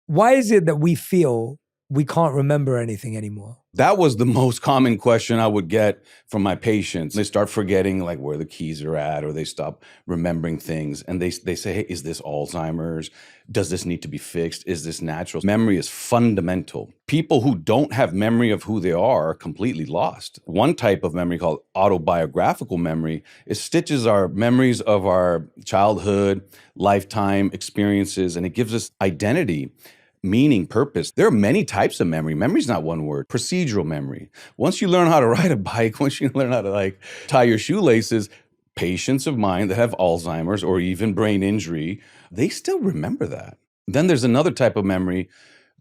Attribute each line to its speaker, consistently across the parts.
Speaker 1: Why is it that we feel we can't remember anything anymore?
Speaker 2: That was the most common question I would get from my patients. They start forgetting like where the keys are at, or they stop remembering things. And they say, hey, is this Alzheimer's? Does this need to be fixed? Is this natural? Memory is fundamental. People who don't have memory of who they are completely lost. One type of memory called autobiographical memory, it stitches our memories of our childhood, lifetime experiences, and it gives us identity, meaning, purpose. There are many types of memory. Memory is not one word. Procedural memory. Once you learn how to ride a bike, once you learn how to like tie your shoelaces, patients of mine that have Alzheimer's or even brain injury, they still remember that. Then there's another type of memory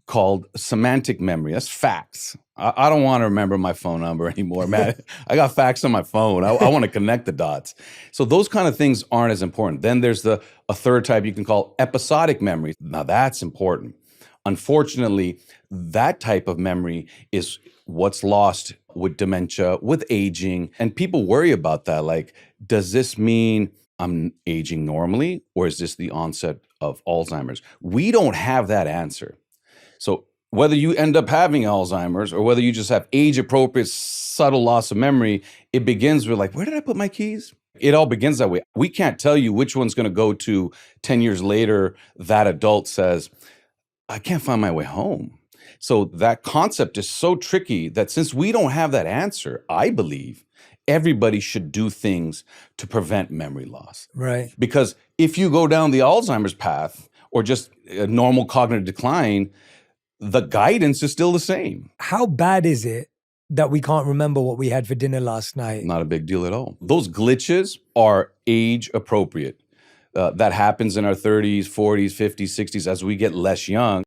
Speaker 2: called semantic memory. That's facts. I don't want to remember my phone number anymore, man. I got facts on my phone. I want to connect the dots. So those kind of things aren't as important. Then there's a third type you can call episodic memory. Now that's important. Unfortunately, that type of memory is what's lost with dementia, with aging. And people worry about that. Like, does this mean I'm aging normally, or is this the onset of Alzheimer's? We don't have that answer. So whether you end up having Alzheimer's or whether you just have age-appropriate subtle loss of memory, it begins with like, where did I put my keys? It all begins that way. We can't tell you which one's going to go to 10 years later. That adult says, I can't find my way home. So that concept is so tricky that since we don't have that answer, I believe everybody should do things to prevent memory loss.
Speaker 1: Right.
Speaker 2: Because if you go down the Alzheimer's path or just a normal cognitive decline, the guidance is still the same.
Speaker 1: How bad is it that we can't remember what we had for dinner last night?
Speaker 2: Not a big deal at all. Those glitches are age appropriate. That happens in our 30s, 40s, 50s, 60s as we get less young.